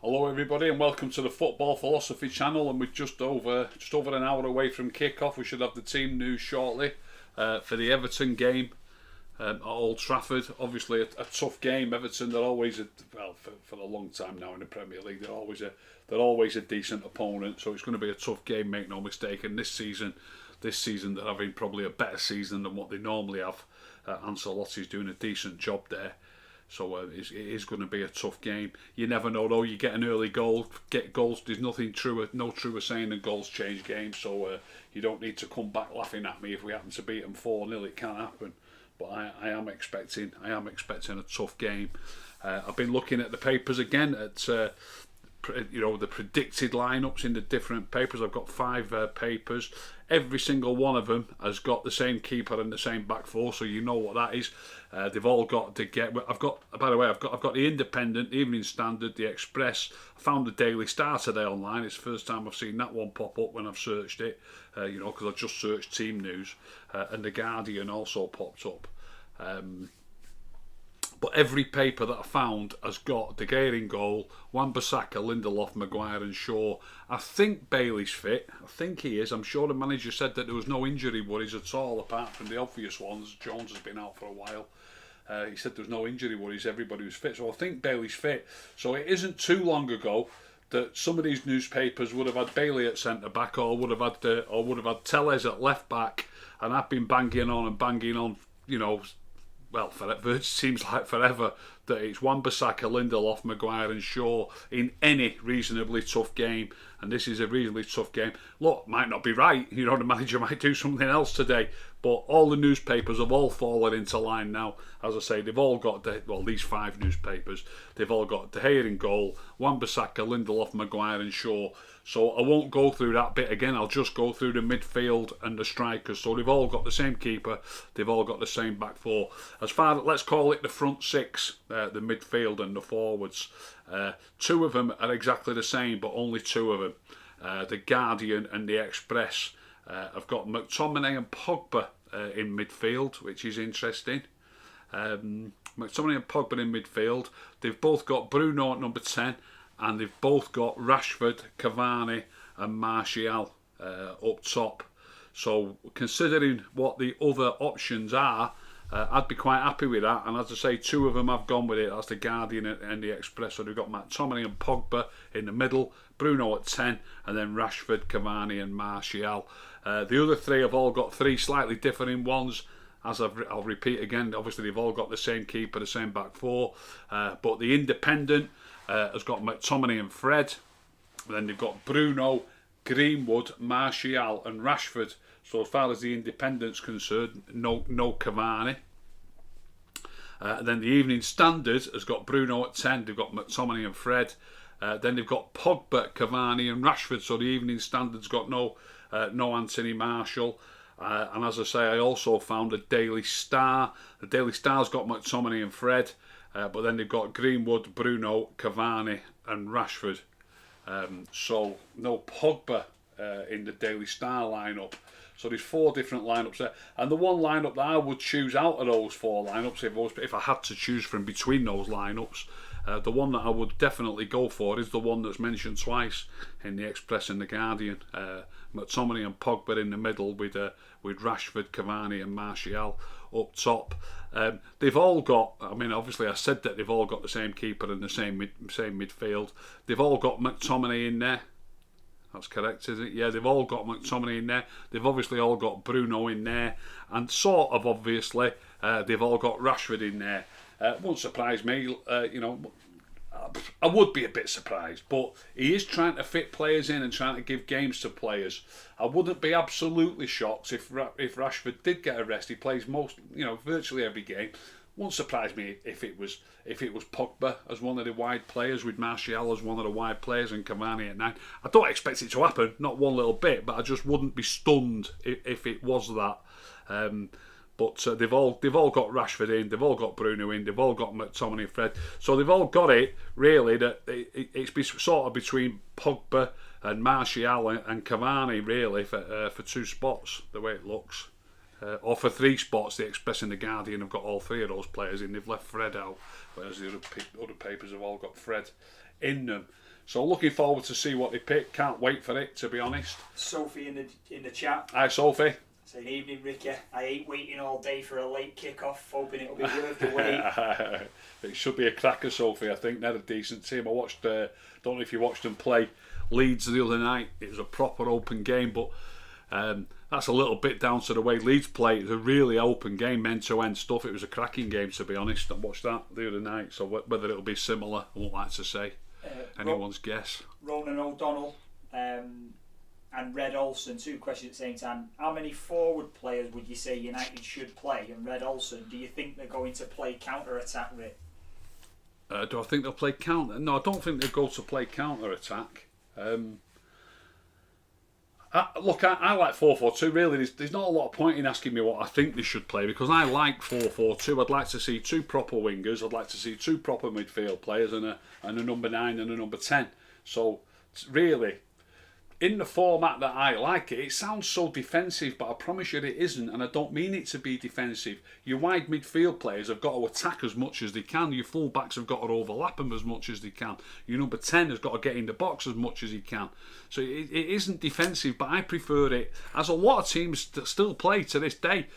Hello everybody and welcome to the Football Philosophy channel, and we're just over an hour away from kick-off. We should have the team news shortly for the Everton game at Old Trafford. Obviously a tough game. Everton, they're always for a long time now in the Premier League, they're always a decent opponent, so it's going to be a tough game, make no mistake. And this season they're having probably a better season than what they normally have. Ancelotti's doing a decent job there. So it is going to be a tough game. You never know though. You get an early goal, get goals. There's no truer saying than goals change games. So you don't need to come back laughing at me if we happen to beat them 4-0. It can't happen. But I am expecting a tough game. I've been looking at the papers again at the predicted lineups in the different papers. I've got 5 papers. Every single one of them has got the same keeper and the same back four, so you know what that is. They've all got to get. I've got the Independent, the Evening Standard, the Express. I found the Daily Star today online. It's the first time I've seen that one pop up when I've searched it. Because I just searched team news, and the Guardian also popped up. But every paper that I found has got De Gea in goal, Wan-Bissaka, Lindelof, Maguire and Shaw. I think Bailey's fit. I think he is. I'm sure the manager said that there was no injury worries at all, apart from the obvious ones. Jones has been out for a while. He said there's no injury worries. Everybody was fit. So I think Bailey's fit. So it isn't too long ago that some of these newspapers would have had Bailey at centre back, or would have had Telles at left back, and I've been banging on. It seems like forever that it's Wan-Bissaka, Lindelof, Maguire and Shaw in any reasonably tough game, and this is a reasonably tough game. Look, might not be right, the manager might do something else today, but all the newspapers have all fallen into line now. As I say, they've all got, these 5 newspapers, they've all got De Gea in goal, Wan-Bissaka, Lindelof, Maguire and Shaw. So I won't go through that bit again. I'll just go through the midfield and the strikers. So they've all got the same keeper. They've all got the same back four. Let's call it the front 6, the midfield and the forwards. 2 of them are exactly the same, but only 2 of them. The Guardian and the Express have got McTominay and Pogba in midfield, which is interesting. McTominay and Pogba in midfield. They've both got Bruno at number 10. And they've both got Rashford, Cavani and Martial up top. So considering what the other options are, I'd be quite happy with that. And as I say, 2 of them I've gone with it. That's the Guardian and the Express. So they've got McTominay and Pogba in the middle, Bruno at 10, and then Rashford, Cavani and Martial. The other 3 have all got 3 slightly differing ones. As I'll repeat again, obviously they've all got the same keeper, the same back four. But the Independent has got McTominay and Fred. Then they've got Bruno, Greenwood, Martial and Rashford. So as far as the Independent's concerned, no Cavani. Then the Evening Standard has got Bruno at 10. They've got McTominay and Fred. Then they've got Pogba, Cavani and Rashford. So the Evening Standard's got no Anthony Martial. And as I say, I also found a Daily Star. The Daily Star's got McTominay and Fred. But then they've got Greenwood, Bruno, Cavani and Rashford. So no Pogba in the Daily Star lineup. So there's 4 different lineups there. And the one lineup that I would choose out of those 4 lineups, if I had to choose from between those lineups, the one that I would definitely go for is the one that's mentioned twice in the Express and the Guardian. McTominay and Pogba in the middle with Rashford, Cavani and Martial up top. They've all got, obviously I said that they've all got the same keeper and the same midfield. They've all got McTominay in there. That's correct, isn't it? Yeah, they've all got McTominay in there. They've obviously all got Bruno in there. And sort of obviously, they've all got Rashford in there. Won't surprise me, I would be a bit surprised, but he is trying to fit players in and trying to give games to players. I wouldn't be absolutely shocked if Rashford did get a rest. He plays virtually every game. Won't surprise me if it was Pogba as one of the wide players, with Martial as one of the wide players and Cavani at 9. I don't expect it to happen, not one little bit, but I just wouldn't be stunned if it was that. But they've all got Rashford in, they've all got Bruno in, they've all got McTominay and Fred. So they've all got it, really, that it's sort of between Pogba and Martial and Cavani, really, for 2 spots, the way it looks. Or for 3 spots. The Express and the Guardian have got all 3 of those players in. They've left Fred out, whereas the other papers have all got Fred in them. So looking forward to see what they pick. Can't wait for it, to be honest. Sophie in the chat. Hi, Sophie. Saying, evening, Ricky. I hate waiting all day for a late kick-off, hoping it'll be worth the wait. It should be a cracker, Sophie. I think they're a decent team. I watched, don't know if you watched them play Leeds the other night. It was a proper open game, but that's a little bit down to the way Leeds play. It was a really open game, end-to-end stuff. It was a cracking game, to be honest. I watched that the other night, so whether it'll be similar, I won't like to say. Anyone's guess. Ronan O'Donnell and Red Olsen, 2 questions at the same time. How many forward players would you say United should play? And Red Olsen, do you think they're going to play counter-attack, Rick? Do I think they'll play counter? No, I don't think they'll go to play counter-attack. Look, I like 4-4-2. Really, there's not a lot of point in asking me what I think they should play, because I like 4-4-2. I'd like to see 2 proper wingers. I'd like to see 2 proper midfield players and a number 9 and a number 10. So really, in the format that I like it sounds so defensive, but I promise you it isn't, and I don't mean it to be defensive. Your wide midfield players have got to attack as much as they can. Your full-backs have got to overlap them as much as they can. Your number 10 has got to get in the box as much as he can. So it isn't defensive, but I prefer it, as a lot of teams still play to this day,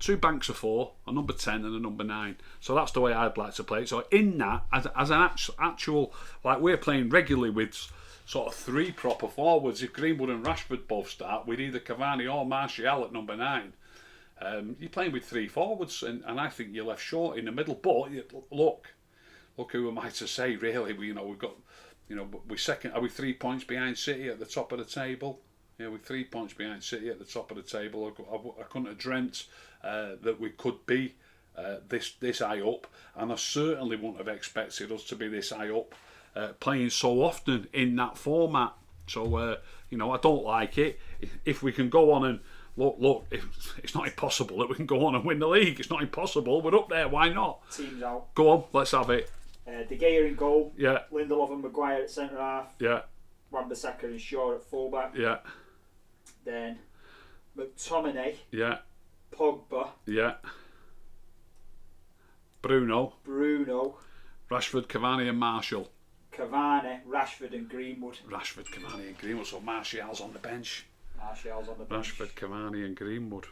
2 banks of 4, a number 10 and a number 9. So that's the way I'd like to play it. So in that, as an actual, like we're playing regularly with sort of 3 proper forwards. If Greenwood and Rashford both start, with either Cavani or Martial at number 9, you're playing with 3 forwards, and I think you're left short in the middle. But look who am I to say, really? We've got, we're second. Are we 3 points behind City at the top of the table? Yeah, we're 3 points behind City at the top of the table. I couldn't have dreamt that we could be this high up, and I certainly wouldn't have expected us to be this high up. Playing so often in that format, so I don't like it. If we can go on and look, it's not impossible that we can go on and win the league. It's not impossible. We're up there. Why not? Teams out. Go on, let's have it. De Gea in goal. Yeah. Lindelof and Maguire at centre half. Yeah. Wan-Bissaka and Shaw at fullback. Yeah. Then McTominay. Yeah. Pogba. Yeah. Bruno. Rashford, Cavani and Martial. Cavani, Rashford and Greenwood. Rashford, Cavani and Greenwood. So Martial's on the bench. Rashford, Cavani and Greenwood.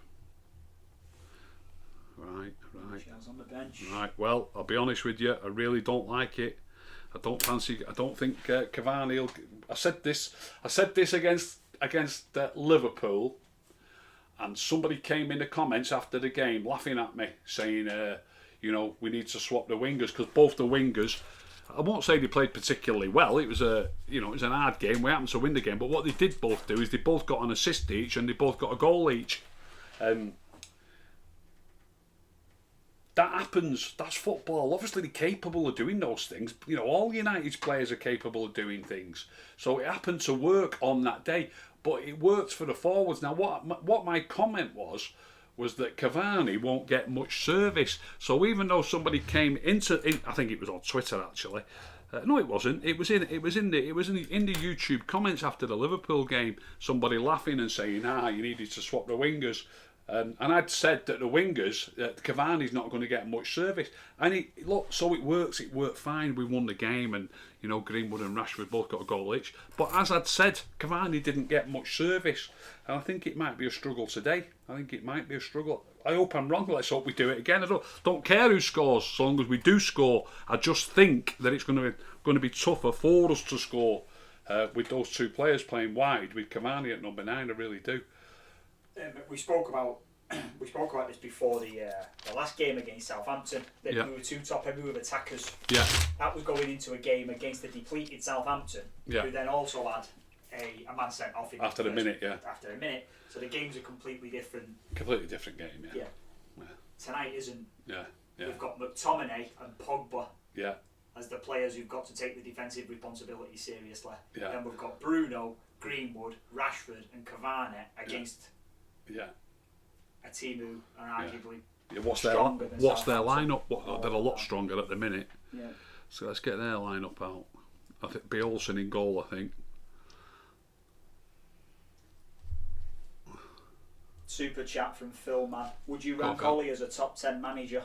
Right. Martial's on the bench. Right. Well, I'll be honest with you. I really don't like it. I don't think Cavani. I said this against Liverpool, and somebody came in the comments after the game laughing at me, saying, we need to swap the wingers, because both the wingers, I won't say they played particularly well. It was it was an hard game. We happened to win the game, but what they did both do is they both got an assist each, and they both got a goal each. That happens. That's football. Obviously, they're capable of doing those things. All United's players are capable of doing things. So it happened to work on that day, but it worked for the forwards. Now, what my comment was that Cavani won't get much service. So even though somebody came I think it was on Twitter actually. No, it wasn't. It was in the YouTube comments after the Liverpool game. Somebody laughing and saying, you needed to swap the wingers. And I'd said that the wingers, Cavani's not going to get much service. And so it works. It worked fine. We won the game, and Greenwood and Rashford both got a goal each. But as I'd said, Cavani didn't get much service, and I think it might be a struggle today. I hope I'm wrong. Let's hope we do it again. I don't care who scores, so long as we do score. I just think that it's going to be tougher for us to score with those 2 players playing wide, with Cavani at number 9. I really do. We spoke about this before the last game against Southampton. That we were 2 top heavy with attackers. Yeah. That was going into a game against the depleted Southampton, who then also had a man sent off after a minute. So the game's a completely different game. Yeah. Tonight isn't. Yeah. We've got McTominay and Pogba. Yeah. As the players who've got to take the defensive responsibility seriously. Yeah. Then we've got Bruno, Greenwood, Rashford and Cavani against a team who are arguably stronger than what's their lineup? They're a lot stronger at the minute. Yeah. So let's get their lineup out. I think Olsen in goal, I think. Super chat from Phil, man. Would you rank Ollie as a top 10 manager?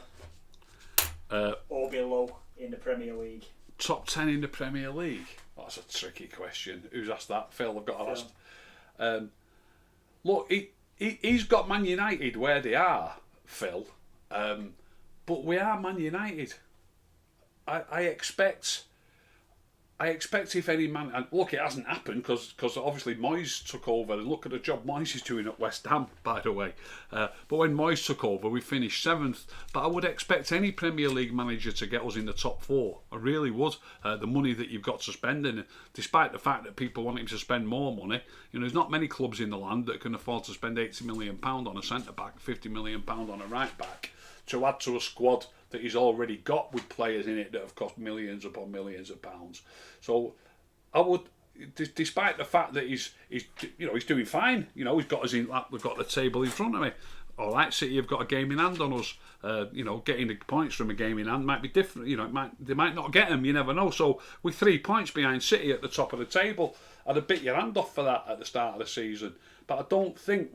Or below in the Premier League? top 10 in the Premier League? That's a tricky question. Who's asked that? Phil, I've got to ask. Look, he's got Man United where they are, Phil. But we are Man United. I expect if any man, and look, it hasn't happened because obviously Moyes took over, and look at the job Moyes is doing at West Ham, by the way. But when Moyes took over, we finished 7th. But I would expect any Premier League manager to get us in the top 4. I really would. The money that you've got to spend, and despite the fact that people want him to spend more money, there's not many clubs in the land that can afford to spend £80 million on a centre back, £50 million on a right back, to add to a squad that he's already got with players in it that have cost millions upon millions of pounds. So I would, despite the fact that he's doing fine. He's got us in. We've got the table in front of me. All right, City have got a game in hand on us. Getting the points from a game in hand might be different. They might not get them. You never know. So with 3 points behind City at the top of the table, I'd have bit your hand off for that at the start of the season. But I don't think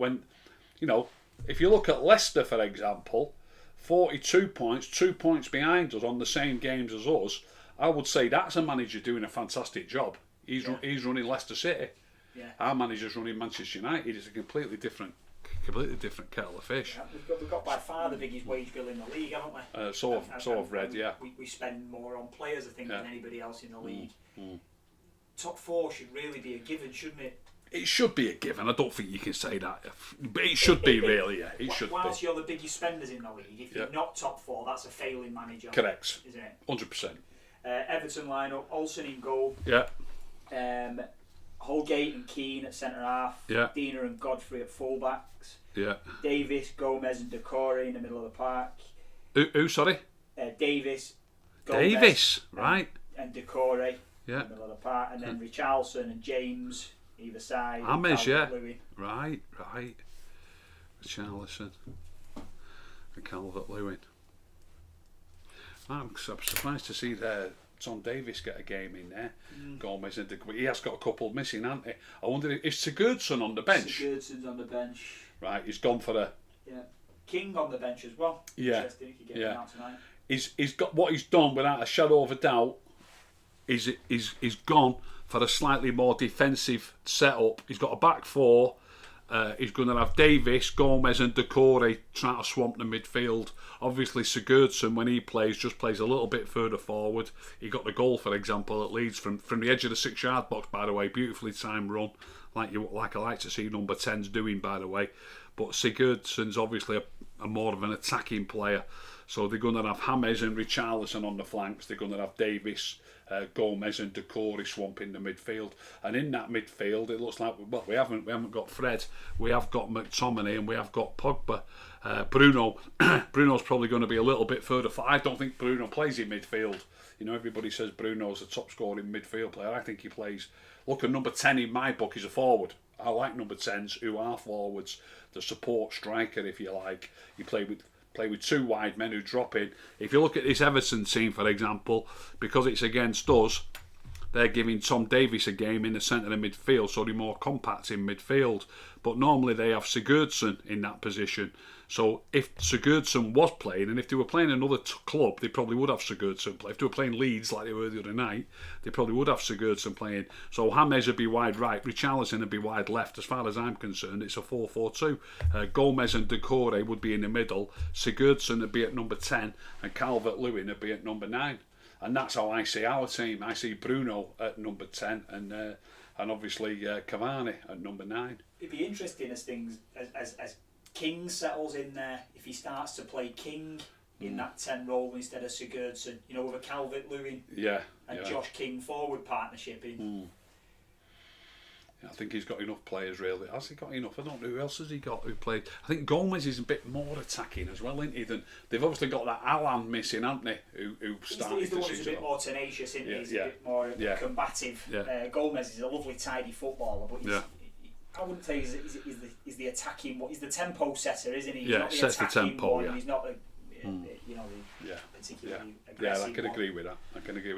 if you look at Leicester, for example, 42 points, 2 points behind us on the same games as us, I would say that's a manager doing a fantastic job. He's running Leicester City. Yeah. Our manager's running Manchester United. It's a completely different kettle of fish. Yeah, we've got by far the biggest wage bill in the league, haven't we? So I've read, yeah. We spend more on players, I think, than anybody else in the league. Top 4 should really be a given, shouldn't it? It should be a given. I don't think you can say that, but it should be really. Yeah, it should. Whilst you're the biggest spenders in the league, if you're not top 4, that's a failing manager. Correct. Isn't it? 100%. Everton lineup: Olsen in goal. Yeah. Holgate and Keane at centre half. Yeah. Dina and Godfrey at full backs. Yeah. Davis, Gomez and Decore in the middle of the park. Who? Sorry. Davis. Gomez, right. And Decore in the middle of the park, and then Richarlison and James either side. James, yeah. Right. Richarlison and Calvert-Lewin. I'm surprised to see Tom Davis get a game in there. Gomez and he has got a couple missing, hasn't he? I wonder is Sigurdson on the bench? Sigurdsson's on the bench. Right, he's gone for a King on the bench as well. Yeah. Interesting, he could get him out tonight. He's got what he's done without a shadow of a doubt. He's gone for a slightly more defensive setup. He's got a back 4. He's going to have Davis, Gomez and Decore trying to swamp the midfield. Obviously Sigurdsson, when he plays, just plays a little bit further forward. He got the goal, for example, at Leeds from the edge of the 6-yard box, by the way. Beautifully timed run, like I like to see number 10's doing, by the way. But Sigurdsson's obviously a more of an attacking player. So they're going to have James and Richarlison on the flanks. They're going to have Davis, Gomez and Decore swamping the midfield. And in that midfield, it looks like we haven't got Fred. We have got McTominay and we have got Pogba. Bruno's probably going to be a little bit further. I don't think Bruno plays in midfield. Everybody says Bruno's a top scoring midfield player. I think he plays. Look, at number 10 in my book is a forward. I like number 10s who are forwards, the support striker, if you like. You play with 2 wide men who drop in. If you look at this Everton team, for example, because it's against us, they're giving Tom Davis a game in the centre of midfield, so they're more compact in midfield. But normally they have Sigurdsson in that position. So if Sigurdsson was playing, and if they were playing another club, they probably would have Sigurdsson play. If they were playing Leeds like they were the other night, they probably would have Sigurdsson playing. So James would be wide right, Richarlison would be wide left. As far as I'm concerned, it's a 4-4-2. Gomez and Decore would be in the middle. Sigurdsson would be at number 10, and Calvert-Lewin would be at number 9. And that's how I see our team. I see Bruno at number 10 and obviously Cavani at number 9. It'd be interesting as things as King settles in there. If he starts to play King in that 10 role instead of Sigurdsson, with a Calvert-Lewin and Josh King forward partnership in. I think he's got enough players, really. Has he got enough? I don't know who else has he got who played. I think Gomez is a bit more attacking as well, isn't he? They've obviously got that Alan missing, haven't they? Who started he's the one who's a bit more tenacious, isn't he? He's a bit more combative. Gomez is a lovely, tidy footballer, but I wouldn't say he's the attacking. He's the tempo setter, isn't he? He's not the sets the tempo. One. He's not particularly aggressive. I can agree with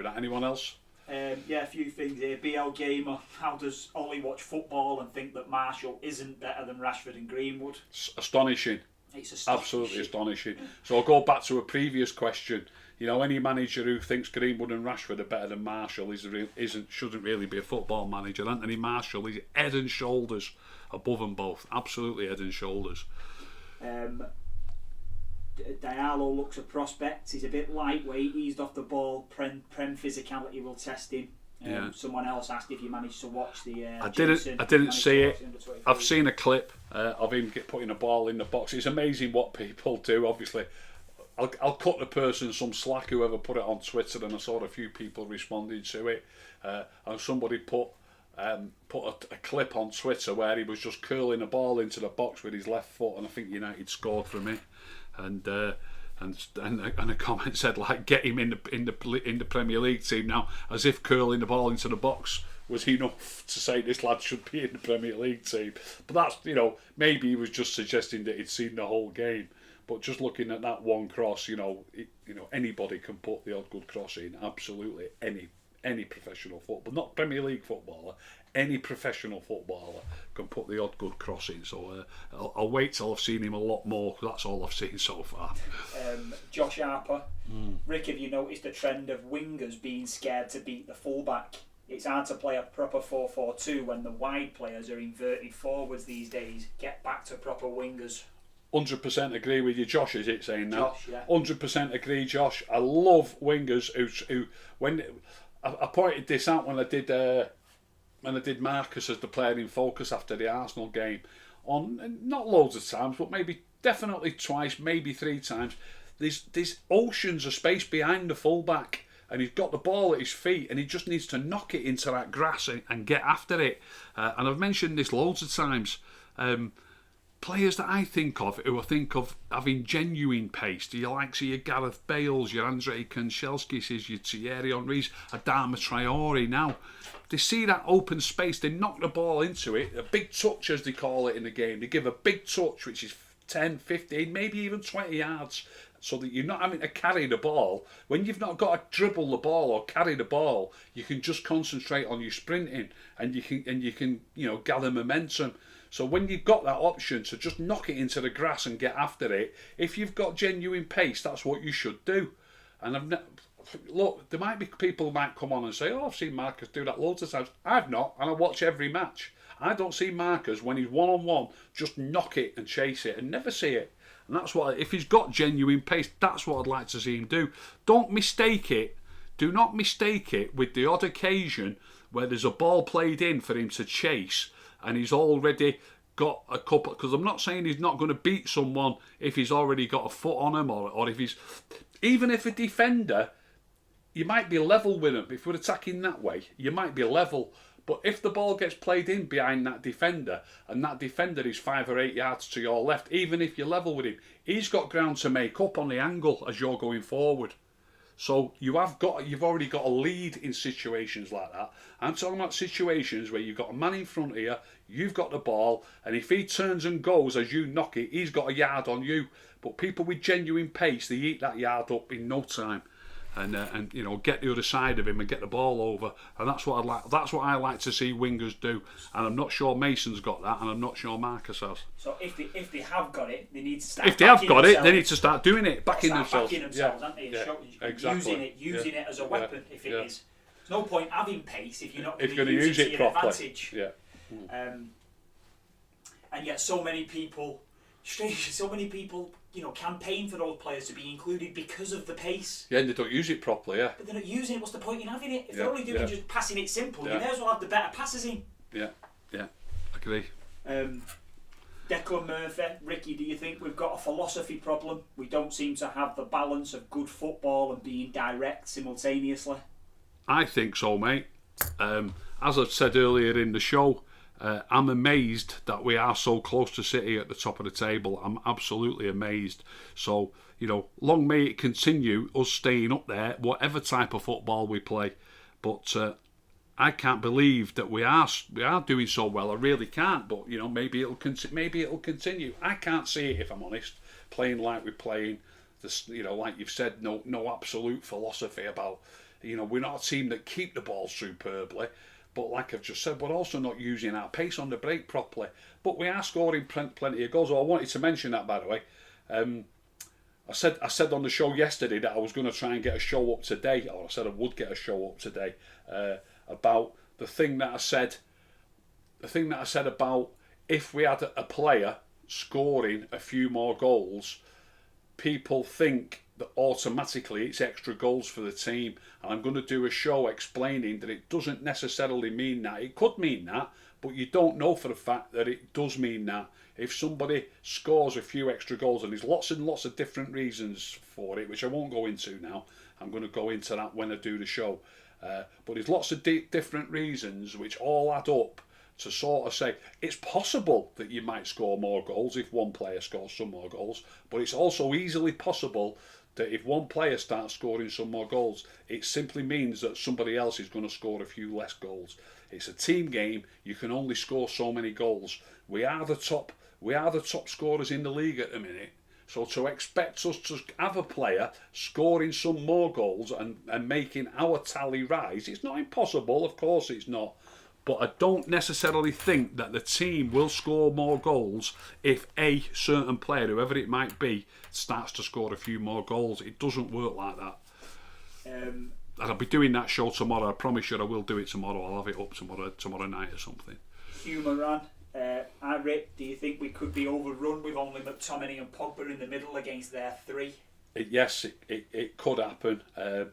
that. Anyone else? A few things here. BL Gamer, how does Ollie watch football and think that Marshall isn't better than Rashford and Greenwood? Astonishing. It's astonishing. Absolutely astonishing. So I'll go back to a previous question. You know, any manager who thinks Greenwood and Rashford are better than Marshall shouldn't really be a football manager. Anthony Marshall is head and shoulders above them both. Absolutely head and shoulders. Diallo looks a prospect. He's a bit lightweight, eased off the ball. Prem physicality will test him. Someone else asked if you managed to watch the. I didn't see it. I've seen a clip of him putting a ball in the box. It's amazing what people do. Obviously, I'll cut the person some slack, whoever put it on Twitter, and I saw a few people responding to it. And somebody put a clip on Twitter where he was just curling a ball into the box with his left foot, and I think United scored from it. And a comment said, like, get him in the Premier League team now, as if curling the ball into the box was enough to say this lad should be in the Premier League team. But that's, maybe he was just suggesting that he'd seen the whole game. But just looking at that one cross, anybody can put the odd good cross in. Absolutely any professional football, not Premier League footballer. Any professional footballer can put the odd good cross in. So I'll wait till I've seen him a lot more, because that's all I've seen so far. Josh Harper. Rick, have you noticed a trend of wingers being scared to beat the fullback? It's hard to play a proper 4-4-2 when the wide players are inverted forwards these days. Get back to proper wingers. 100% agree with you, Josh. Is it saying that? Josh, yeah. 100% agree, Josh. I love wingers who when I pointed this out when I did Marcus as the player in focus after the Arsenal game, on not loads of times, but definitely twice, maybe 3 times. There's oceans of space behind the fullback, and he's got the ball at his feet, and he just needs to knock it into that grass and get after it. And I've mentioned this loads of times. Players that I think of having genuine pace, your likes of your Gareth Bales, your Andre Kanchelskis, your Thierry Henrys, Adama Traore. Now, they see that open space, they knock the ball into it, a big touch as they call it in the game. They give a big touch, which is 10, 15, maybe even 20 yards, so that you're not having to carry the ball. When you've not got to dribble the ball or carry the ball, you can just concentrate on your sprinting, and you can gather momentum. So when you've got that option to just knock it into the grass and get after it, if you've got genuine pace, that's what you should do. And look, there might be people who might come on and say, I've seen Marcus do that loads of times. I've not, and I watch every match. I don't see Marcus, when he's one-on-one, just knock it and chase it, and never see it. And that's what, if he's got genuine pace, that's what I'd like to see him do. Don't mistake it. Do not mistake it with the odd occasion where there's a ball played in for him to chase, and he's already got a couple, because I'm not saying he's not going to beat someone if he's already got a foot on him, or if he's, even if a defender, you might be level with him. If we're attacking that way, you might be level. But if the ball gets played in behind that defender, and that defender is 5 or 8 yards to your left, even if you're level with him, he's got ground to make up on the angle as you're going forward. So you've already got a lead in situations like that. I'm talking about situations where you've got a man in front of you, you've got the ball, and if he turns and goes as you knock it, he's got a yard on you. But people with genuine pace, they eat that yard up in no time, and get the other side of him and get the ball over. And that's what I like to see wingers do. And I'm not sure Mason's got that, and I'm not sure Marcus has. So if they have got it, they need to start. If they have got it, they need to start doing it, backing themselves. Aren't they? Exactly. Using it as a weapon. If it is, there's no point having pace if you're not going to use it to your advantage. Yeah. And yet, so many people, campaign for those players to be included because of the pace. Yeah, and they don't use it properly, yeah. But they're not using it, what's the point in having it? If they're only doing just passing it simple, you may as well have the better passes in. Yeah, agree. Declan Murphy, Ricky, do you think we've got a philosophy problem? We don't seem to have the balance of good football and being direct simultaneously. I think so, mate. As I said earlier in the show, I'm amazed that we are so close to City at the top of the table. I'm absolutely amazed. So, long may it continue, us staying up there, whatever type of football we play. But I can't believe that we are doing so well. I really can't. But maybe it'll continue. I can't see it, if I'm honest. Playing like we're playing, like you've said, no absolute philosophy about. We're not a team that keep the ball superbly. But like I've just said, we're also not using our pace on the break properly. But we are scoring plenty of goals. I wanted to mention that, by the way. I said on the show yesterday that I was going to try and get a show up today, or I said I would get a show up today, about the thing that I said about if we had a player scoring a few more goals, people think that automatically it's extra goals for the team. And I'm going to do a show explaining that it doesn't necessarily mean that. It could mean that, but you don't know for a fact that it does mean that. If somebody scores a few extra goals, and there's lots and lots of different reasons for it, which I won't go into now. I'm going to go into that when I do the show. But there's lots of different reasons which all add up to sort of say it's possible that you might score more goals if one player scores some more goals, but it's also easily possible that if one player starts scoring some more goals, it simply means that somebody else is going to score a few less goals. It's a team game. You can only score so many goals. We are the top scorers in the league at the minute. So to expect us to have a player scoring some more goals and making our tally rise, it's not impossible, of course it's not. But I don't necessarily think that the team will score more goals if a certain player, whoever it might be, starts to score a few more goals. It doesn't work like that. And I'll be doing that show tomorrow. I promise you I will do it tomorrow. I'll have it up tomorrow night or something. Humoran, Rick, do you think we could be overrun with only McTominay and Pogba in the middle against their three? Yes, it could happen. I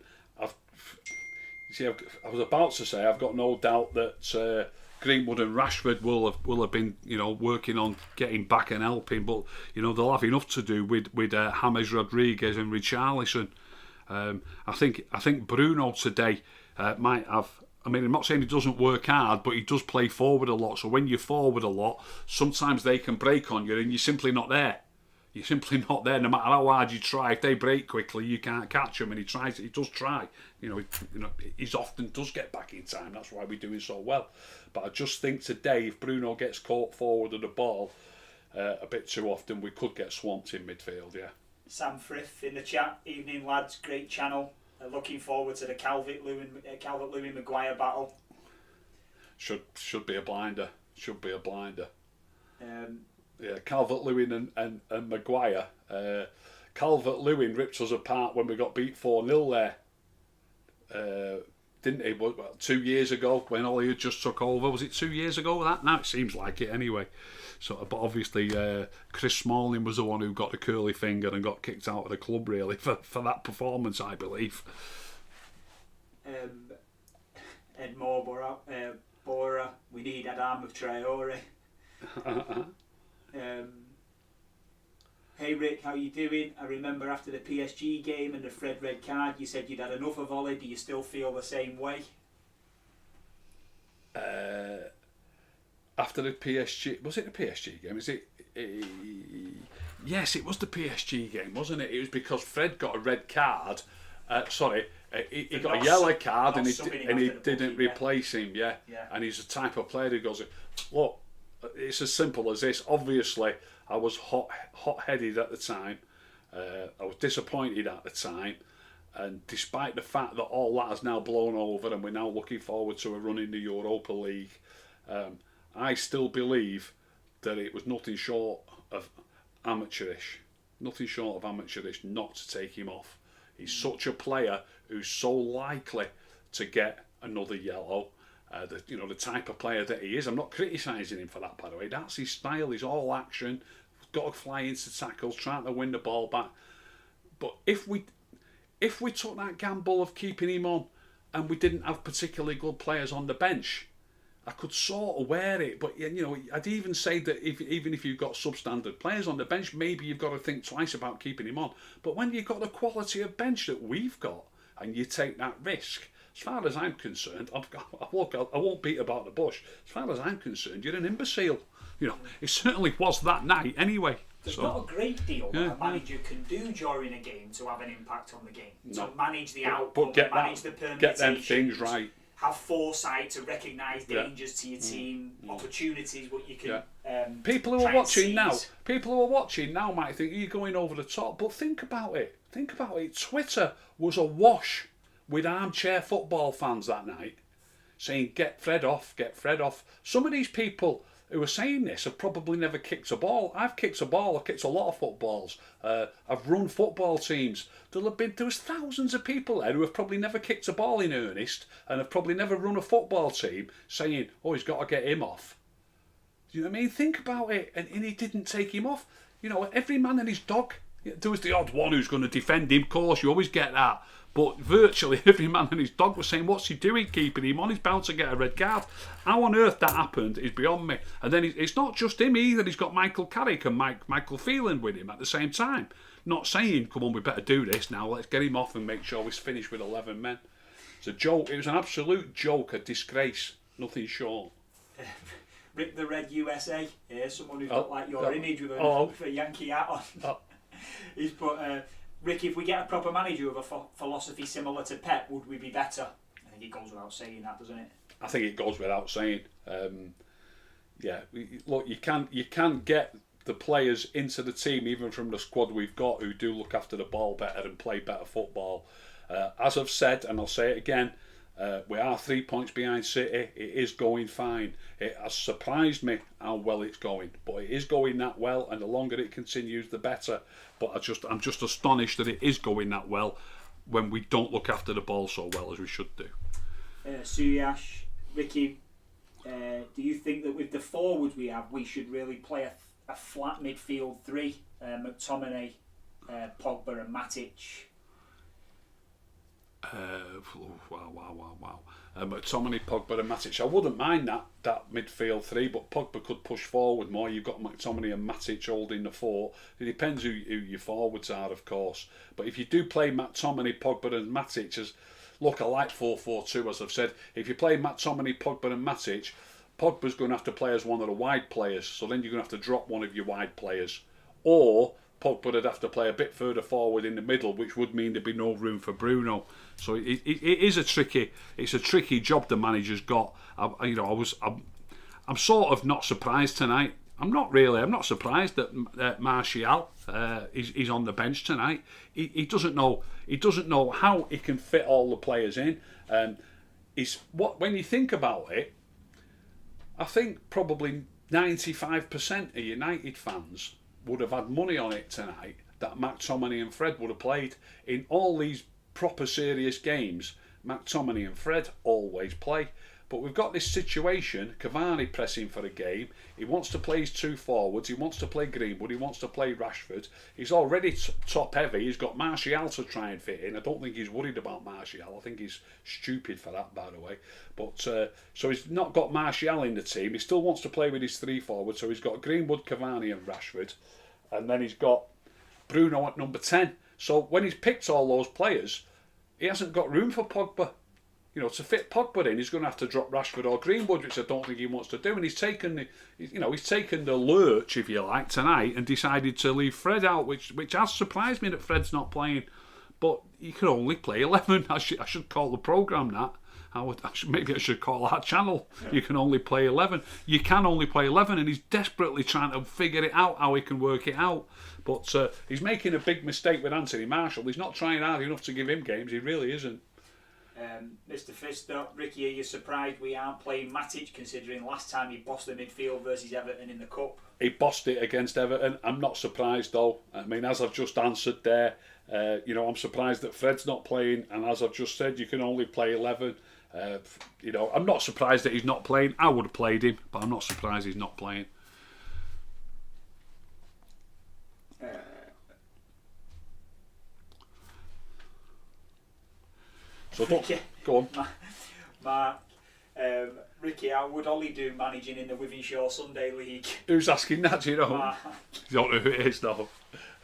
was about to say I've got no doubt that Greenwood and Rashford will have been working on getting back and helping, but they'll have enough to do with James Rodriguez and Richarlison. I think Bruno today might have. I mean, I'm not saying he doesn't work hard, but he does play forward a lot. So when you're forward a lot, sometimes they can break on you, and you're simply not there. You're simply not there. No matter how hard you try, if they break quickly, you can't catch them. And he does try. He often does get back in time. That's why we're doing so well. But I just think today, if Bruno gets caught forward of the ball a bit too often, we could get swamped in midfield. Yeah. Sam Frith in the chat. Evening, lads. Great channel. Looking forward to the Calvert-Lewin Maguire battle. Should be a blinder. Should be a blinder. Yeah, Calvert-Lewin and Maguire. Calvert-Lewin ripped us apart when we got beat 4-0 there. Didn't he? Well, 2 years ago when Ollie had just took over. Was it 2 years ago that? Now it seems like it anyway. So, but obviously Chris Smalling was the one who got the curly finger and got kicked out of the club really for that performance, I believe. Ed Moore, Bora, we need Adam Traore. Hey Rick, how you doing? I remember after the PSG game and the Fred red card, you said you'd had enough of Ollie. Do you still feel the same way? After the PSG, was it the PSG game? Is it? Yes, it was the PSG game, wasn't it? It was because Fred got a red card. He got a yellow card and he didn't replace him. Yeah, and he's the type of player who goes, look, it's as simple as this. Obviously, I was hot-headed at the time. I was disappointed at the time. And despite the fact that all that has now blown over and we're now looking forward to a run in the Europa League, I still believe that it was nothing short of amateurish. Nothing short of amateurish not to take him off. He's such a player who's so likely to get another yellow. The type of player that he is. I'm not criticising him for that, by the way. That's his style. He's all action. Got to fly into tackles, trying to win the ball back. But if we took that gamble of keeping him on and we didn't have particularly good players on the bench, I could sort of wear it. But I'd even say that even if you've got substandard players on the bench, maybe you've got to think twice about keeping him on. But when you've got the quality of bench that we've got and you take that risk, as far as I'm concerned, I won't beat about the bush. As far as I'm concerned, you're an imbecile. It certainly was that night anyway. There's not a great deal that a manager can do during a game to have an impact on the game. No. To manage the output, manage the permutations, get them things right. Have foresight to recognise dangers to your team, opportunities, what you can. People who are watching now might think you're going over the top, but think about it. Twitter was awash with armchair football fans that night, saying "Get Fred off, get Fred off." Some of these people who are saying this have probably never kicked a ball. I've kicked a ball. I've kicked a lot of footballs. I've run football teams. There was thousands of people there who have probably never kicked a ball in earnest and have probably never run a football team saying, oh, he's got to get him off. Do you know what I mean? Think about it. And he didn't take him off. You know, every man and his dog. There was the odd one who's going to defend him. Of course, you always get that. But virtually every man and his dog was saying, what's he doing keeping him on? He's bound to get a red card. How on earth that happened is beyond me. And then it's not just him either. He's got Michael Carrick and Michael Phelan with him at the same time. Not saying, come on, we better do this now. Let's get him off and make sure we finish with 11 men. It's a joke. It was an absolute joke, a disgrace. Nothing short. Rick the Red USA. Yeah, someone who's got like your image with a Yankee hat on. He's put... Rick, if we get a proper manager with a philosophy similar to Pep, would we be better? I think it goes without saying that, doesn't it? I think it goes without saying. Look, you can get the players into the team, even from the squad we've got, who do look after the ball better and play better football. As I've said, and I'll say it again, we are 3 points behind City. It is going fine. It has surprised me how well it's going, but it is going that well, and the longer it continues, the better. But I'm just astonished that it is going that well when we don't look after the ball so well as we should do. Suyash, Ricky, do you think that with the forwards we have, we should really play a flat midfield three? McTominay, Pogba, and Matic. Wow. McTominay, Pogba and Matic. I wouldn't mind that midfield three, but Pogba could push forward more. You've got McTominay and Matic holding the fort. It depends who your forwards are, of course. But if you do play McTominay, Pogba and Matic, I like 4-4-2, as I've said. If you play McTominay, Pogba and Matic, Pogba's going to have to play as one of the wide players, so then you're going to have to drop one of your wide players. Or Pogba would have to play a bit further forward in the middle, which would mean there'd be no room for Bruno. So it is a tricky job the manager's got. I'm sort of not surprised tonight. I'm not surprised that Martial is on the bench tonight. He doesn't know how he can fit all the players in. When you think about it, I think probably 95% of United fans would have had money on it tonight that McTominay and Fred would have played. In all these proper serious games, McTominay and Fred always play. But we've got this situation, Cavani pressing for a game. He wants to play his two forwards. He wants to play Greenwood. He wants to play Rashford. He's already top heavy. He's got Martial to try and fit in. I don't think he's worried about Martial. I think he's stupid for that, by the way. But so he's not got Martial in the team. He still wants to play with his three forwards. So he's got Greenwood, Cavani and Rashford. And then he's got Bruno at number 10. So when he's picked all those players, he hasn't got room for Pogba. To fit Pogba in, he's going to have to drop Rashford or Greenwood, which I don't think he wants to do. And he's taken the lurch, if you like, tonight and decided to leave Fred out, which has surprised me that Fred's not playing. But he can only play 11. I should call the programme that. Maybe I should call that channel. Yeah. You can only play 11. You can only play 11, and he's desperately trying to figure it out, how he can work it out. But he's making a big mistake with Anthony Martial. He's not trying hard enough to give him games. He really isn't. Mr. Fister, Ricky, are you surprised we aren't playing Matic, considering last time he bossed the midfield versus Everton in the Cup? He bossed it against Everton. I'm not surprised though. I mean, as I've just answered there, I'm surprised that Fred's not playing, and as I've just said, you can only play 11. I'm not surprised that he's not playing. I would have played him, but I'm not surprised he's not playing. So go on. Mark, Ricky, how would Ollie do managing in the Wythenshawe Sunday League? Who's asking that, do you know? You don't know who it is, though.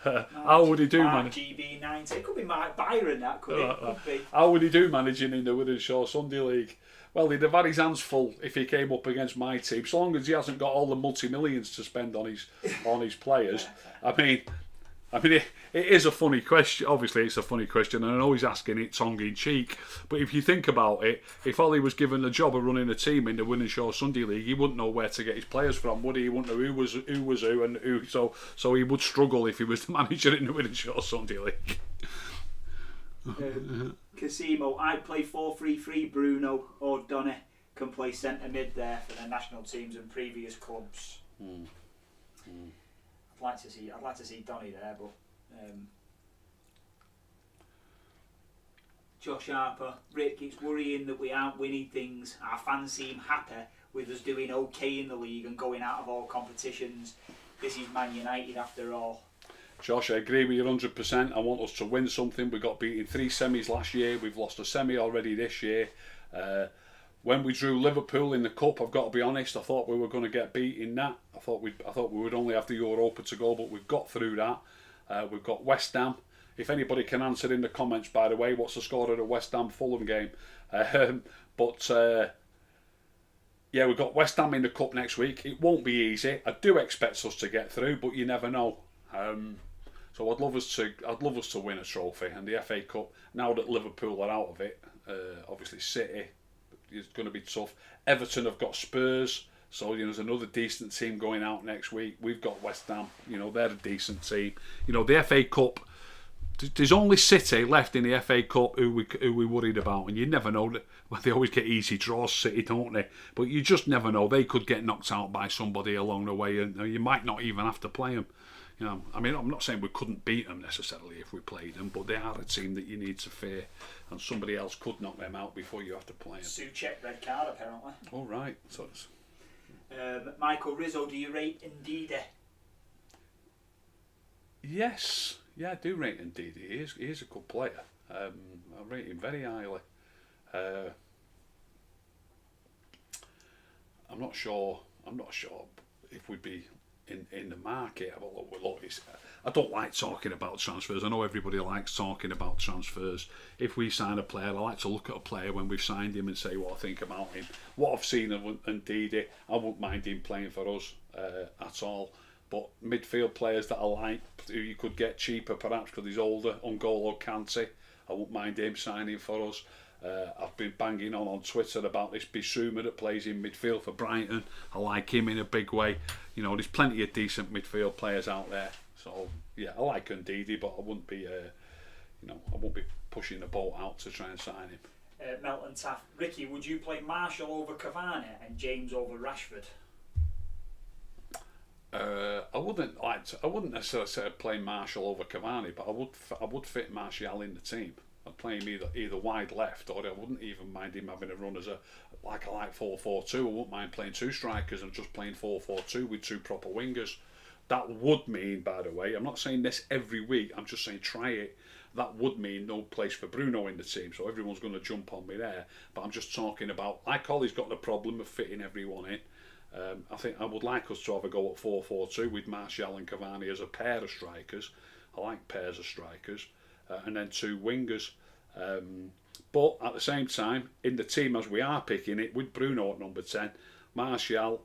How would he do managing? GB90. It could be Mark Byron, that could be. How would he do managing in the Wythenshawe Sunday League? Well, he'd have had his hands full if he came up against my team, so long as he hasn't got all the multi-millions to spend on his players. I mean, it is a funny question. Obviously, it's a funny question, and I know he's asking it tongue-in-cheek. But if you think about it, if Ollie was given the job of running a team in the Wythenshawe Sunday League, he wouldn't know where to get his players from, would he? He wouldn't know who was who and who. So he would struggle if he was the manager in the Wythenshawe Sunday League. Casimo, I'd play 4-3-3 Bruno or Donny. can play centre mid there for their national teams and previous clubs. I'd like to see Donny there, but Josh Harper, Rick, it's worrying that we aren't winning things. Our fans seem happy with us doing okay in the league and going out of all competitions. This is Man United after all. Josh, I agree with you 100%. I want us to win something. We got beat in 3 semis last year. We've lost a semi already this year. When we drew Liverpool in the cup, I've got to be honest, I thought we were going to get beat in that. I thought we would only have the Europa to go, but we've got through that. We've got West Ham. If anybody can answer in the comments, by the way, what's the score of the West Ham Fulham game? Yeah, we've got West Ham in the cup next week. It won't be easy. I do expect us to get through, but you never know. So I'd love us to win a trophy, and the FA Cup. Now that Liverpool are out of it, obviously City is going to be tough. Everton have got Spurs, so there's another decent team going out next week. We've got West Ham. They're a decent team. The FA Cup. There's only City left in the FA Cup who we worried about, and you never know. They always get easy draws, City, don't they? But you just never know. They could get knocked out by somebody along the way, and you might not even have to play them. I mean, I'm not saying we couldn't beat them necessarily if we played them, but they are a team that you need to fear, and somebody else could knock them out before you have to play them. Souček red card apparently. All right. So it's... Michael Rizzo, do you rate Ndidi? Yes. Yeah, I do rate Ndidi. He is a good player. I rate him very highly. I'm not sure if we'd be in the market. I don't like talking about transfers. I know everybody likes talking about transfers. If we sign a player, I like to look at a player when we've signed him and say what I think about him. What I've seen of Ndidi, I wouldn't mind him playing for us at all. But midfield players that I like, who you could get cheaper perhaps because he's older, N'Golo Kante, I wouldn't mind him signing for us. I've been banging on Twitter about this Bissouma that plays in midfield for Brighton. I like him in a big way. There's plenty of decent midfield players out there. So yeah, I like Ndidi, but I wouldn't be, I won't be pushing the boat out to try and sign him. Melton Taft, Ricky, would you play Martial over Cavani and James over Rashford? I wouldn't necessarily say I'd play Martial over Cavani, but I would fit Martial in the team. I'd play him either wide left, or I wouldn't even mind him having a run as I like 4-4-2. I wouldn't mind playing 2 strikers and just playing 4-4-2 with 2 proper wingers. That would mean, by the way, I'm not saying this every week, I'm just saying try it. That would mean no place for Bruno in the team, so everyone's going to jump on me there. But I'm just talking about, like Ollie's got the problem of fitting everyone in. I think I would like us to have a go at 4-4-2 with Martial and Cavani as a pair of strikers. I like pairs of strikers, and then 2 wingers. But at the same time, in the team as we are picking it, with Bruno at number 10, Martial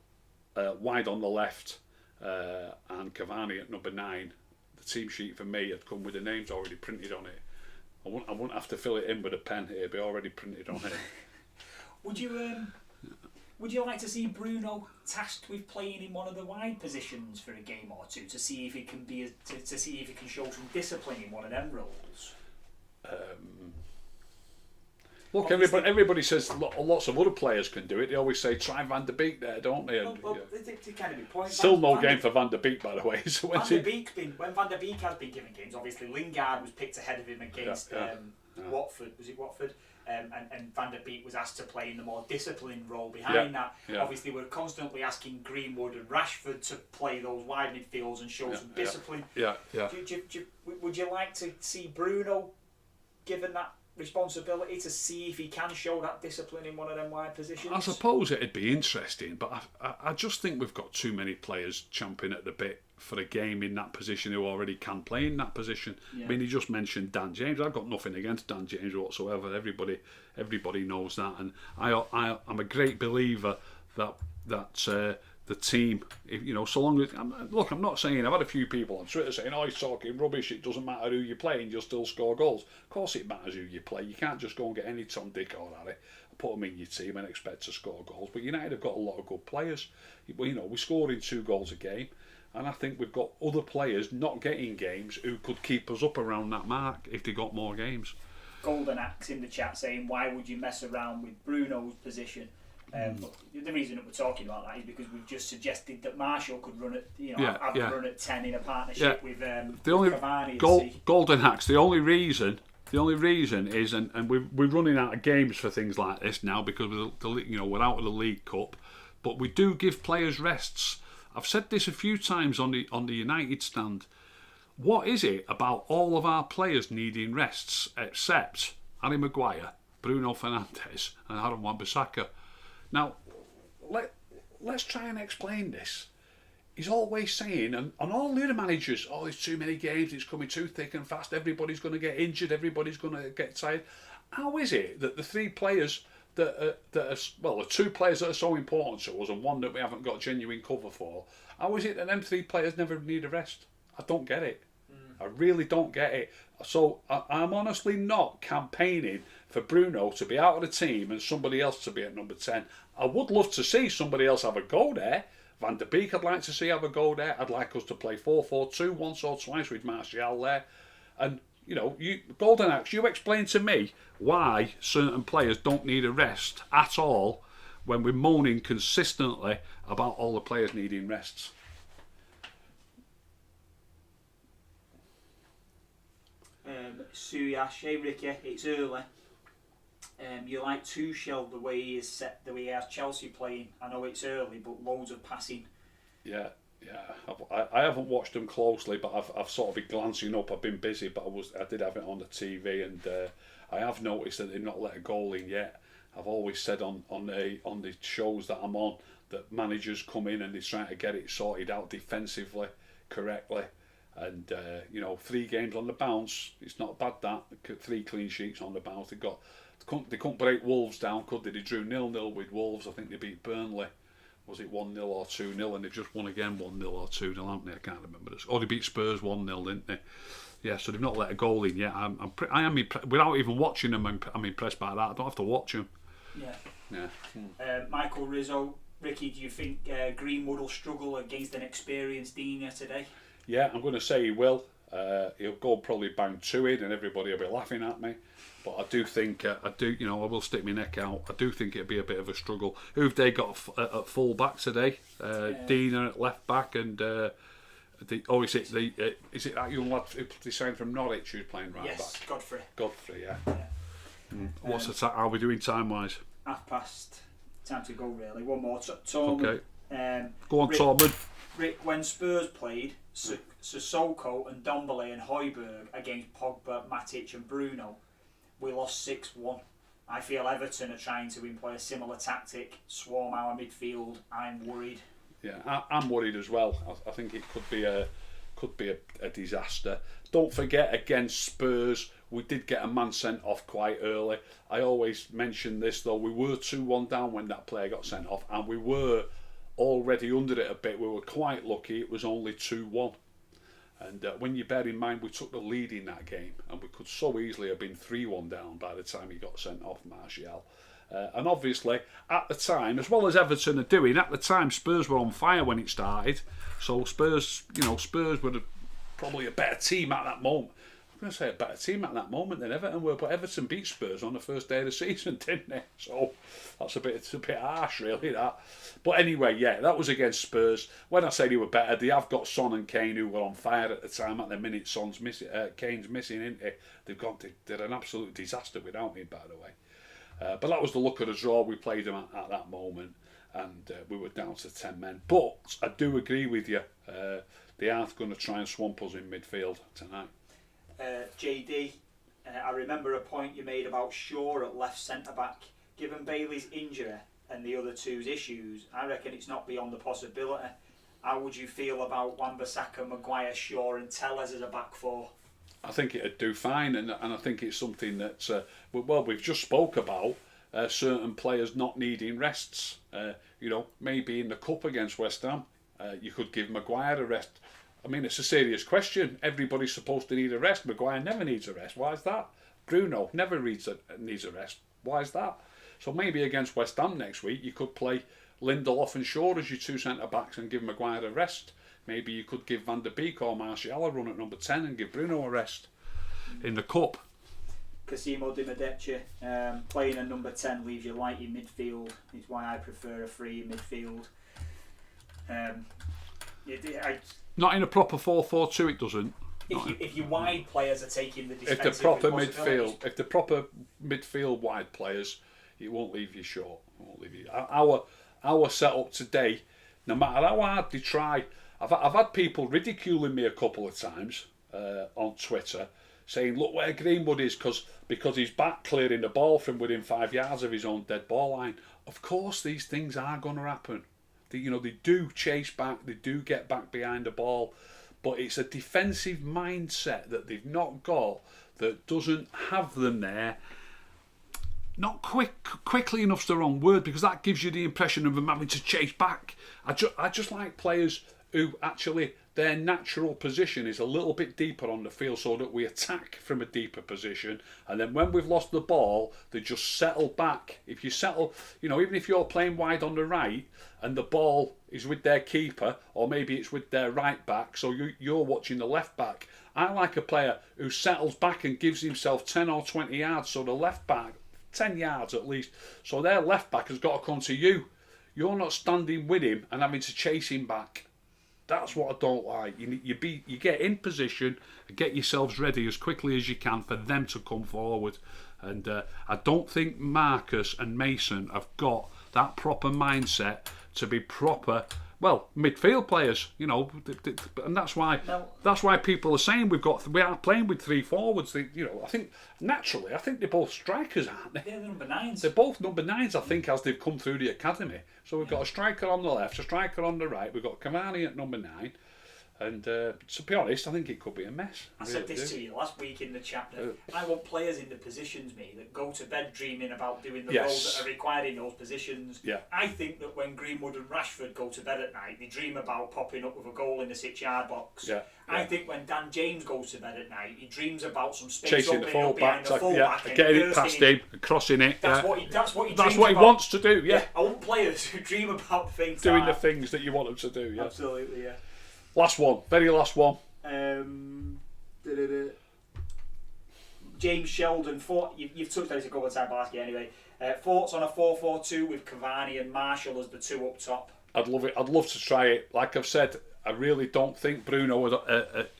wide on the left, and Cavani at number 9. The team sheet for me had come with the names already printed on it. I wouldn't have to fill it in with a pen here; it'd be already printed on it. Would you like to see Bruno tasked with playing in one of the wide positions for a game or two to see if he can to see if he can show some discipline in one of them roles? Look, everybody says lots of other players can do it. They always say try Van der Beek there, don't they? They kind of be point. Still no game for Van der Beek, by the way. So when Van der Beek has been given games, obviously Lingard was picked ahead of him against Watford. Was it Watford? And Van der Beek was asked to play in the more disciplined role behind that. Yeah. Obviously, we're constantly asking Greenwood and Rashford to play those wide midfields and show some discipline. Would you like to see Bruno given that responsibility to see if he can show that discipline in one of them wide positions? I suppose it'd be interesting, but I just think we've got too many players champing at the bit for a game in that position who already can play in that position. Yeah. I mean, he just mentioned Dan James. I've got nothing against Dan James whatsoever. Everybody knows that, and I'm a great believer that the team, so long as I'm not saying, I've had a few people on Twitter saying, "Oh, he's talking rubbish. It doesn't matter who you play, and you'll still score goals." Of course, it matters who you play. You can't just go and get any Tom, Dick, or Harry, put them in your team and expect to score goals. But United have got a lot of good players. We're scoring 2 goals a game. And I think we've got other players not getting games who could keep us up around that mark if they got more games. Golden Axe in the chat saying, why would you mess around with Bruno's position? But the reason that we're talking about that is because we've just suggested that Marshall could run at, have a run at 10 in a partnership with Cavani. Golden Hacks. The only reason is, and we're running out of games for things like this now because we're out of the League Cup, but we do give players rests. I've said this a few times on the United stand. What is it about all of our players needing rests except Harry Maguire, Bruno Fernandes and Aaron Wan-Bissaka? Now, let's try and explain this. He's always saying, and all the other managers, there's too many games, it's coming too thick and fast, everybody's going to get injured, everybody's going to get tired. How is it that the three players the two players that are so important to us and one that we haven't got genuine cover for, how is it that them three players never need a rest? I don't get it. I really don't get it. So I'm honestly not campaigning for Bruno to be out of the team and somebody else to be at number 10. I would love to see somebody else have a go there. Van der Beek I'd like to see have a go there. I'd like us to play 4-4-2 once or twice with Martial there. And, you Golden Axe, you explain to me why certain players don't need a rest at all when we're moaning consistently about all the players needing rests. Suyash, hey Ricky, it's early. You like Tuchel the way he is set, the way he has Chelsea playing. I know it's early, but loads of passing. Yeah. I haven't watched them closely, but I've sort of been glancing up. I've been busy, but I did have it on the TV, and I have noticed that they've not let a goal in yet. I've always said on the shows that I'm on that managers come in and they're trying to get it sorted out defensively correctly. And 3 games on the bounce, it's not bad that. 3 clean sheets on the bounce. They couldn't break Wolves down, could they? They drew 0-0 with Wolves. I think they beat Burnley. Was it 1-0 or 2-0? And they've just won again 1-0 or 2-0, haven't they? I can't remember. They beat Spurs 1-0, didn't they? Yeah, so they've not let a goal in yet. I am without even watching them. I'm impressed by that. I don't have to watch them. Yeah. Michael Rizzo, Ricky, do you think Greenwood will struggle against an experienced Dina today? Yeah, I'm going to say he will. He'll go probably bang 2 in and everybody will be laughing at me. But I do think, I will stick my neck out. I do think it'll be a bit of a struggle. Who've they got at full back today? Dina at left back and... is it that young lad who they signed from Norwich who's playing right back? Yes, Godfrey, yeah. What's the time? How are we doing time-wise? 1:30. Time to go, really. One more. Tormund. Okay. Go on, Tormund. Rick, when Spurs played Sissoko and Ndombele and Højbjerg against Pogba, Matic and Bruno, we lost 6-1. I feel Everton are trying to employ a similar tactic, swarm our midfield. I'm worried. Yeah, I'm worried as well. I think it could be a disaster. Don't forget, against Spurs, we did get a man sent off quite early. I always mention this though. We were 2-1 down when that player got sent off, and we were already under it a bit. We were quite lucky. It was only 2-1. And when you bear in mind we took the lead in that game, and we could so easily have been 3-1 down by the time he got sent off, Martial. And obviously, at the time, as well as Everton are doing, at the time Spurs were on fire when it started. So Spurs were probably a better team at that moment. I'm going to say a better team at that moment than Everton were, but Everton beat Spurs on the first day of the season, didn't they? So it's a bit harsh, really, that. But anyway, yeah, that was against Spurs. When I say they were better, they have got Son and Kane who were on fire at the time. At the minute, Kane's missing, isn't he? They're an absolute disaster without him, by the way. But that was the look of the draw. We played them at that moment, and we were down to 10 men. But I do agree with you. They are going to try and swamp us in midfield tonight. JD, I remember a point you made about Shaw at left centre back. Given Bailey's injury and the other two's issues, I reckon it's not beyond the possibility. How would you feel about Wan-Bissaka, Maguire, Shaw and Telles as a back four? I think it'd do fine, and I think it's something that we've just spoke about certain players not needing rests. Maybe in the cup against West Ham, you could give Maguire a rest. I mean, it's a serious question. Everybody's supposed to need a rest. Maguire never needs a rest. Why is that? Bruno never needs a rest. Why is that? So maybe against West Ham next week, you could play Lindelof and Shaw as your 2 centre backs and give Maguire a rest. Maybe you could give Van der Beek or Martial a run at number 10 and give Bruno a rest in the cup. Cosimo Di Medici, playing a number 10 leaves you light in midfield. It's why I prefer a free in midfield. Not in a proper 4-4-2, it doesn't. If your wide players are taking the defensive If the proper midfield wide players, it won't leave you short. It won't leave you. Our setup today, no matter how hard they try, I've had people ridiculing me a couple of times on Twitter, saying, "Look where Greenwood is because he's back clearing the ball from within 5 yards of his own dead ball line." Of course, these things are going to happen. They do chase back, they do get back behind the ball, but it's a defensive mindset that they've not got, that doesn't have them there. Not quickly enough's the wrong word, because that gives you the impression of them having to chase back. I just like players who actually, their natural position is a little bit deeper on the field, so that we attack from a deeper position, and then when we've lost the ball, they just settle back. If you settle, even if you're playing wide on the right and the ball is with their keeper, or maybe it's with their right back, so you're watching the left back. I like a player who settles back and gives himself 10 or 20 yards, so the left back, 10 yards at least, so their left back has got to come to you. You're not standing with him and having to chase him back. That's what I don't like. You get in position and get yourselves ready as quickly as you can for them to come forward. And I don't think Marcus and Mason have got that proper mindset to be proper, midfield players. And that's why people are saying we are playing with 3 forwards. I think naturally, they're both strikers, aren't they? Yeah, they're number 9s. They're both number 9s, I think, as they've come through the academy. So we've got a striker on the left, a striker on the right. We've got Cavani at number 9. And to be honest, I think it could be a mess. I said this to you last week in the chapter. I want players in the positions, that go to bed dreaming about doing the roles that are required in those positions. Yeah. I think that when Greenwood and Rashford go to bed at night, they dream about popping up with a goal in the 6-yard box. Yeah. I think when Dan James goes to bed at night, he dreams about some space chasing the behind the fullback, and getting it past him, crossing it. That's what he wants to do. Yeah. I want players who dream about things. Doing the things that you want them to do. Yeah. Absolutely. Yeah. Last one, very last one. James Sheldon, you've touched on this a couple of times last year anyway. Thoughts on a 4-4-2 with Cavani and Marshall as the 2 up top? I'd love it. I'd love to try it. Like I've said, I really don't think Bruno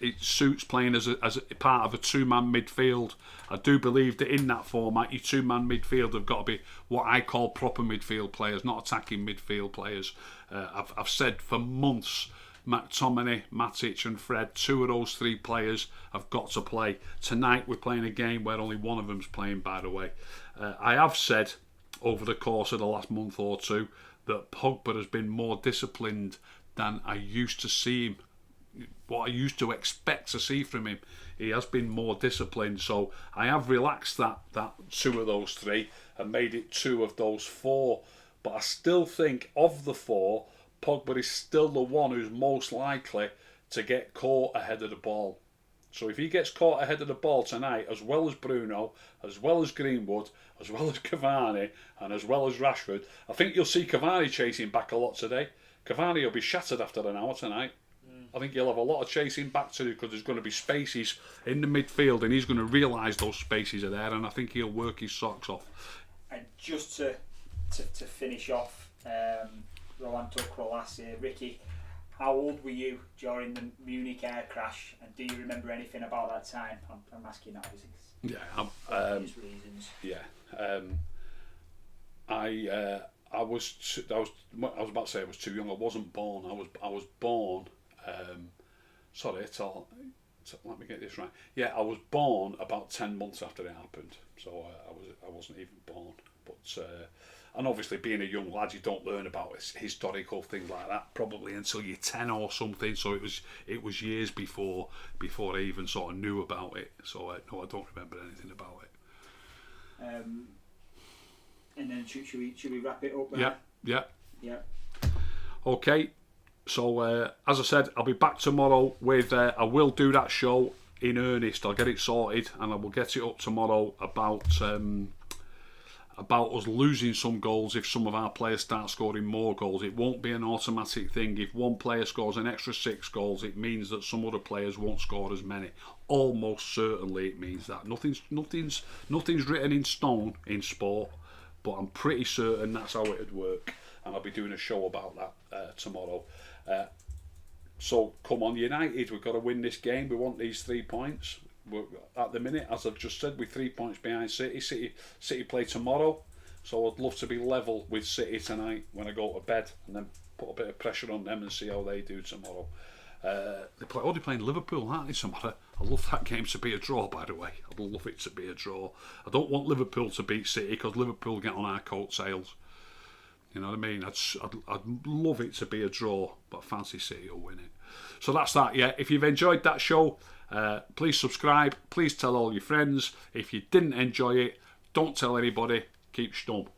it suits playing as a part of a 2-man midfield. I do believe that in that format, your 2-man midfield have got to be what I call proper midfield players, not attacking midfield players. I've said for months, McTominay, Matic and Fred, 2 of those 3 players have got to play. Tonight we're playing a game where only one of them's playing, by the way. I have said over the course of the last month or 2 that Pogba has been more disciplined than I used to see him. What I used to expect to see from him. He has been more disciplined, so I have relaxed that 2 of those 3 and made it 2 of those 4. But I still think of the 4, Pogba is still the one who's most likely to get caught ahead of the ball. So if he gets caught ahead of the ball tonight, as well as Bruno, as well as Greenwood, as well as Cavani, and as well as Rashford, I think you'll see Cavani chasing back a lot today. Cavani will be shattered after an hour tonight. I think he'll have a lot of chasing back to do, because there's going to be spaces in the midfield and he's going to realise those spaces are there, and I think he'll work his socks off. And just to finish off, Roland Tuckrow last year, Ricky, how old were you during the Munich air crash, and do you remember anything about that time? I'm asking that because it's obvious reasons. Yeah, I was about to say I was too young. I wasn't born. I was born. Let me get this right. Yeah, I was born about 10 months after it happened, so I wasn't even born. But and obviously, being a young lad, you don't learn about historical things like that probably until you're 10 or something. So it was years before I even sort of knew about it. So no, I don't remember anything about it. And then should we wrap it up there? Yeah. Okay. So as I said, I'll be back tomorrow with. I will do that show in earnest. I'll get it sorted and I will get it up tomorrow about about us losing some goals if some of our players start scoring more goals. It won't be an automatic thing. If one player scores an extra 6 goals, it means that some other players won't score as many. Almost certainly it means that. Nothing's written in stone in sport, but I'm pretty certain that's how it would work. And I'll be doing a show about that tomorrow. So come on, United, we've got to win this game. We want these 3 points. We're, at the minute, as I've just said, we're 3 points behind City. City play tomorrow, so I'd love to be level with City tonight when I go to bed, and then put a bit of pressure on them and see how they do tomorrow. They're playing Liverpool, aren't they, tomorrow? I love that game to be a draw, by the way. I'd love it to be a draw. I don't want Liverpool to beat City because Liverpool get on our coattails. You know what I mean? I'd love it to be a draw, but I fancy City will win it. So that's that, yeah. If you've enjoyed that show, please subscribe. Please tell all your friends. If you didn't enjoy it, don't tell anybody. Keep stum.